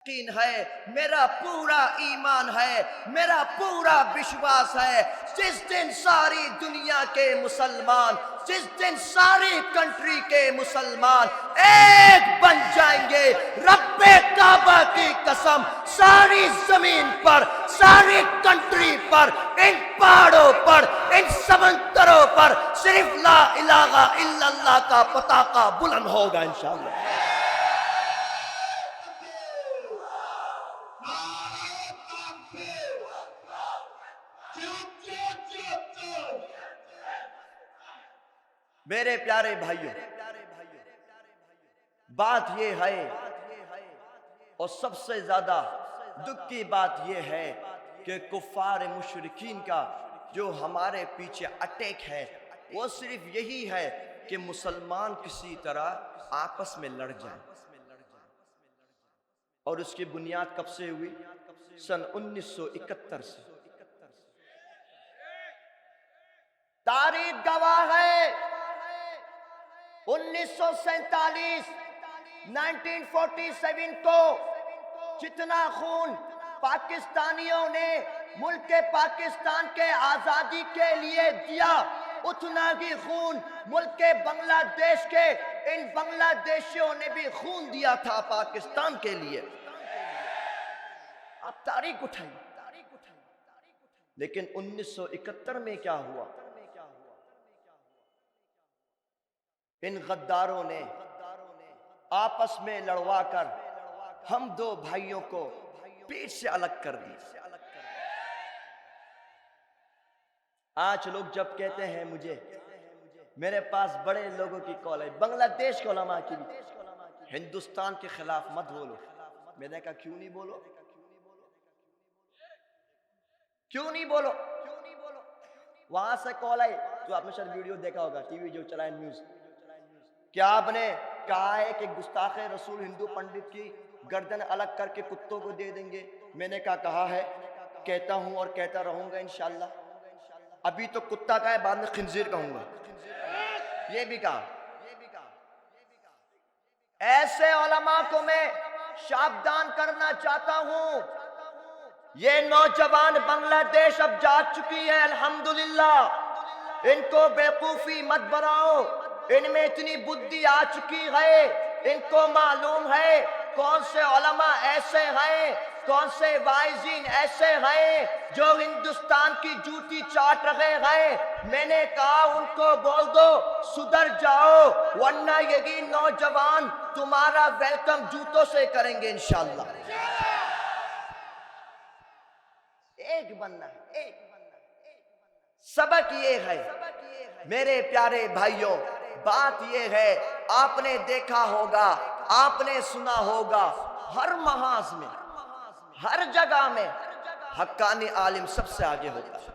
یقین ہے، میرا پورا ایمان ہے، میرا پورا وشواس ہے، جس دن ساری دنیا کے مسلمان، جس دن ساری کنٹری کے مسلمان ایک بن جائیں گے، رب کعبہ کی قسم، ساری زمین پر، ساری کنٹری پر، ان پہاڑوں پر، ان سمندروں پر صرف لا الہ الا اللہ کا پتاقہ بلند ہوگا انشاءاللہ۔ میرے پیارے بھائیوں، بات یہ ہے، اور سب سے زیادہ دکھ کی بات یہ ہے کہ کفار مشرکین کا جو ہمارے پیچھے اٹیک ہے وہ صرف یہی ہے کہ مسلمان کسی طرح آپس میں لڑ جائیں، اور اس کی بنیاد کب سے ہوئی؟ سن 1971 سے۔ تاریخ گواہ ہے 1947 کو جتنا خون پاکستانیوں نے ملک پاکستان کے آزادی کے لیے دیا، اتنا ہی خون ملک بنگلہ دیش کے ان بنگلہ دیشیوں نے بھی خون دیا تھا پاکستان کے لیے۔ آپ تاریخ اٹھائیں، لیکن 1971 میں کیا ہوا؟ ان غداروں نے آپس میں لڑوا کر ہم دو بھائیوں کو پیٹ سے الگ کر دی۔ آج لوگ جب کہتے ہیں مجھے، میرے پاس بڑے لوگوں کی کال ہے، بنگلہ دیش کے علماء کی بھی، ہندوستان کے خلاف مت بولو۔ میں نے کہا کیوں نہیں بولو؟ کیوں نہیں بولو؟ وہاں سے کال آئی، تو آپ نے شاید ویڈیو دیکھا ہوگا، ٹی وی جو چلائے نیوز، کیا آپ نے کہا ہے کہ گستاخ رسول ہندو پنڈت کی گردن الگ کر کے کتوں کو دے دیں گے؟ میں نے کہا ہے، کہتا ہوں اور کہتا رہوں گا انشاءاللہ۔ ابھی تو کتا کا ہے، بعد میں خنزیر کہوں گا، یہ بھی کہا۔ ایسے علماء کو میں شابدان کرنا چاہتا ہوں، یہ نوجوان بنگلہ دیش اب جاگ چکی ہے الحمدللہ، ان کو بیوقوفی مت بناؤ، ان میں اتنی بدھی آ چکی ہے، ان کو معلوم ہے کون سے علماء ایسے ہیں، کون سے واعظین ایسے ہیں جو ہندوستان کی جوتی چاٹ رہے ہیں۔ میں نے کہا ان کو بول دو سدھر جاؤ، ورنہ یہی نوجوان تمہارا ویلکم جوتوں سے کریں گے انشاءاللہ۔ ایک بننا ہے، ایک سبق یہ ہے میرے پیارے بھائیوں، بات یہ ہے، آپ نے دیکھا ہوگا، آپ نے سنا ہوگا، ہر محاذ میں، ہر جگہ میں حقانی عالم سب سے آگے ہوتا ہے،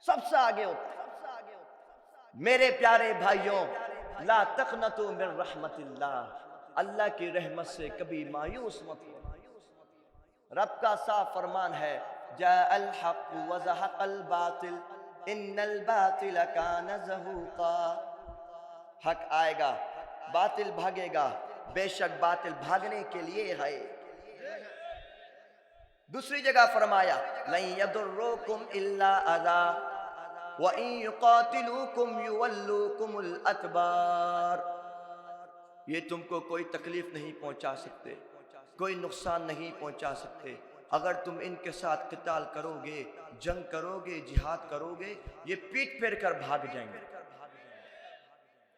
سب سے آگے ہوتا ہے۔ میرے پیارے بھائیوں، لا تقنطوا من رحمت اللہ، اللہ کی رحمت سے کبھی مایوس مت ہو۔ رب کا صاف فرمان ہے، جاء الحق وزهق الباطل ان الباطل کان زہوقا، حق آئے گا، باطل بھاگے گا، بے شک باطل بھاگنے کے لیے ہے۔ دوسری جگہ فرمایا، لن یضرکم الا اذی وان یقاتلوکم یولوکم الادبار، یہ تم کو کوئی تکلیف نہیں پہنچا سکتے، کوئی نقصان نہیں پہنچا سکتے، اگر تم ان کے ساتھ قتال کرو گے، جنگ کرو گے، جہاد کرو گے، یہ پیٹ پھیر کر بھاگ جائیں گے۔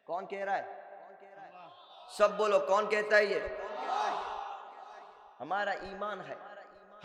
کون کہہ رہا ہے؟ سب بولو، کون کہتا ہے یہ؟ ہمارا ایمان ہے،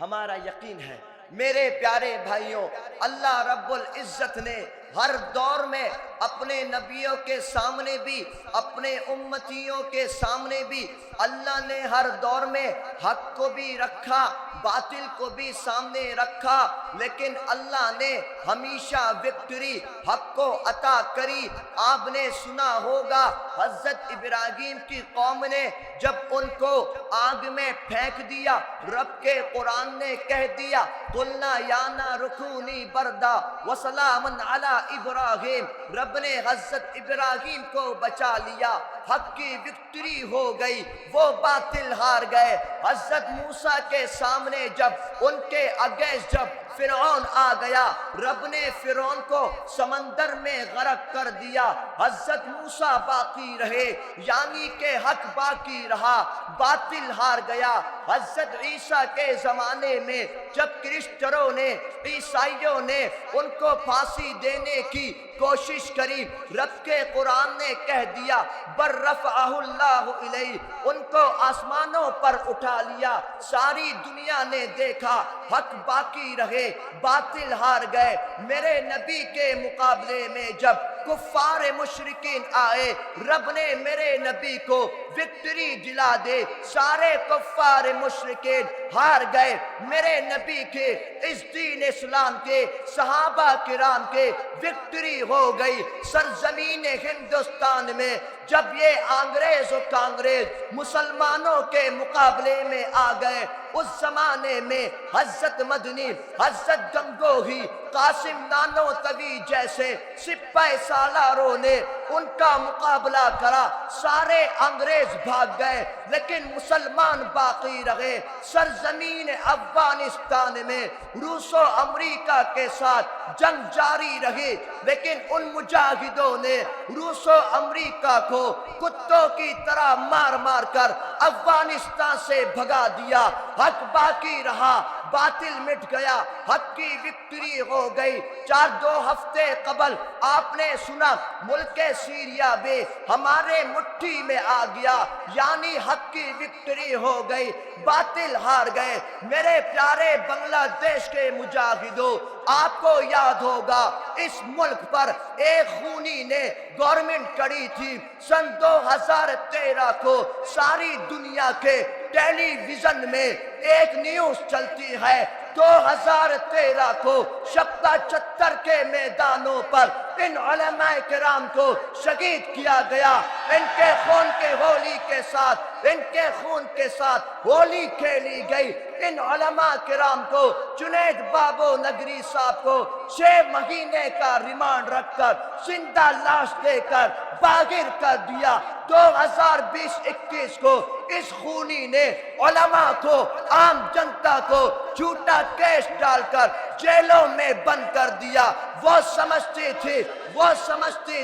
ہمارا یقین ہے۔ میرے پیارے بھائیوں، اللہ رب العزت نے ہر دور میں اپنے نبیوں کے سامنے بھی، اپنے امتیوں کے سامنے بھی، اللہ نے ہر دور میں حق کو بھی رکھا، باطل کو بھی سامنے رکھا، لیکن اللہ نے ہمیشہ وکٹری حق کو عطا کری۔ آپ نے سنا ہوگا حضرت ابراہیم کی قوم نے جب ان کو آگ میں پھینک دیا، رب کے قرآن نے کہہ دیا، قلنا یا نار کونی بردا وسلاما علی ابراہیم، رب نے حضرت ابراہیم کو بچا لیا، حق کی وکٹری ہو گئی، وہ باطل ہار گئے۔ حضرت موسیٰ کے سامنے جب ان کے اگینسٹ جب فرعون آ گیا، رب نے فرعون کو سمندر میں غرق کر دیا، حضرت موسیٰ باقی رہے، یعنی کہ حق باقی رہا، باطل ہار گیا۔ حضرت عیسیٰ کے زمانے میں جب کرسچنوں نے، عیسائیوں نے ان کو پھانسی دینے کی کوشش کری، رب کے قرآن نے کہہ دیا بر رفعہ اللہ الیہ، ان کو آسمانوں پر اٹھا لیا۔ ساری دنیا نے دیکھا حق باقی رہے، باطل ہار گئے۔ میرے نبی کے مقابلے میں جب کفار مشرکین آئے، رب نے میرے نبی کو وکٹری دلا دے، سارے کفار مشرکین ہار گئے۔ میرے نبی کے اس دین اسلام کے صحابہ کرام کے وکٹری ہو گئی۔ سرزمین ہندوستان میں جب یہ انگریز و کانگریس مسلمانوں کے مقابلے میں آ گئے، اس زمانے میں حضرت مدنی، حضرت گنگوہی، قاسم نانوتوی جیسے سپاہی سالاروں نے ان کا مقابلہ کرا، سارے انگریز بھاگ گئے لیکن مسلمان باقی رہے۔ سرزمین افغانستان میں روس و امریکہ کے ساتھ جنگ جاری رہی، لیکن ان مجاہدوں نے روس و امریکہ کو کتوں کی طرح مار مار کر افغانستان سے بھگا دیا۔ حق باقی رہا، باطل مٹ گیا، حق کی وکٹری ہو گئی۔ 2 ہفتے قبل آپ نے سنا ملک سیریا بھی ہمارے مٹھی میں آ گیا، یعنی حق کی وکٹری ہو گئی، باطل ہار گئے۔ میرے پیارے بنگلہ دیش کے مجاہدوں، آپ کو یاد ہوگا اس ملک پر ایک خونی نے گورنمنٹ کری تھی۔ سن 2013 کو ساری دنیا کے ٹیلی ویژن میں ایک نیوز چلتی ہے، 2013 کو شبہ چتر کے میدانوں پر ان علماء کرام کو شہید کیا گیا۔ ان کے خون کے ہولی کے ساتھ، ان کے خون کے ساتھ ہولی کھیلی گئی۔ ان علماء کرام کو، جنید بابو نگری صاحب کو 6 مہینے کا ریمانڈ رکھ کر زندہ لاش دے کر باغر کر دیا۔ 2020-21 کو اس خونی نے علماء کو، عام جنتا کو جھوٹا کیس ڈال کر جیلوں میں بند کر دیا۔ وہ سمجھتی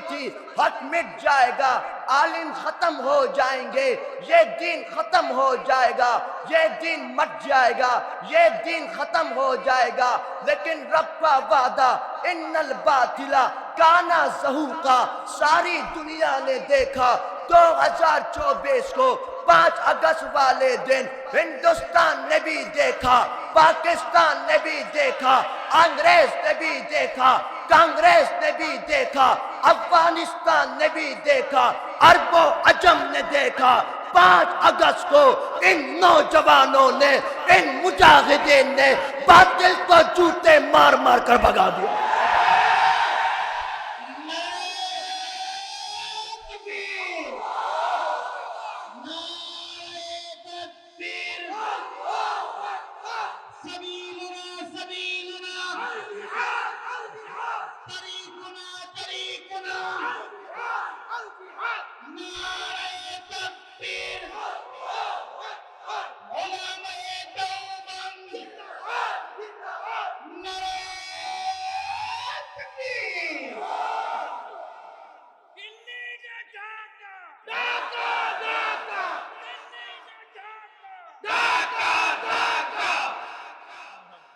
تھی حق مٹ جائے گا، عالم ختم ہو جائیں گے، یہ دین ختم ہو جائے گا، یہ دین مٹ جائے گا، یہ دین ختم ہو جائے گا۔ لیکن رب کا وعدہ ان الباطل کان زہوقا، ساری دنیا نے دیکھا 2024 کو 5 اگست والے دن ہندوستان نے بھی دیکھا، پاکستان نے بھی دیکھا، انگریز نے بھی دیکھا، کانگریس نے بھی دیکھا، افغانستان نے بھی دیکھا، عرب و عجم نے دیکھا۔ 5 اگست کو ان نوجوانوں نے، ان مجاہدین نے باطل کو جوتے مار مار کر بھگا دیا۔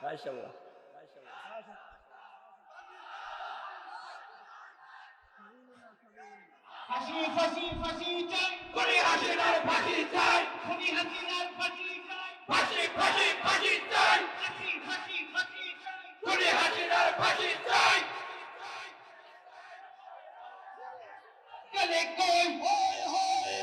ماشاءاللہ۔ ফাঁসি ফাঁসি ফাঁসি চাই, খুনি হাসিনার ফাঁসি চাই, খুনি হাসিনার ফাঁসি চাই, ফাঁসি ফাঁসি ফাঁসি চাই, ফাঁসি ফাঁসি ফাঁসি চাই, খুনি হাসিনার ফাঁসি চাই। গলে কই হোয় হোয়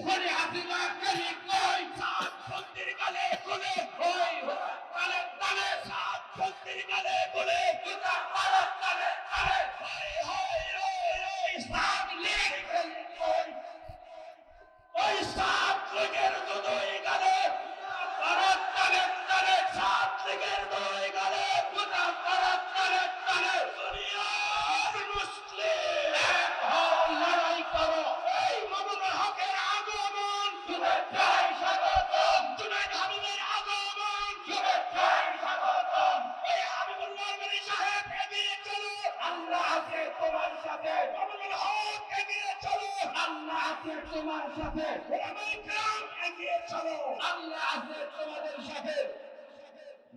খুনি হাসিনা গলে কই, সাত বন্দির গলে খুলে হোয় হোয়, তালে তালে সাত বন্দির গলে খুলে, কিতা মারো তালে তালে হোয় হোয় হোয়, সাত লীগ গলে কই, ওই সাত লীগের দুই গলে, তালে তালে তালে সাত লীগের দুই গলে, কিতা মারো তালে তালে দুনিয়া আছে তোমার সাথে। আমাদের হক এগিয়ে চলো, আল্লাহ আছে তোমার সাথে। ওলামায়ে কেরাম এগিয়ে চলো, আল্লাহ আছে তোমাদের সাথে।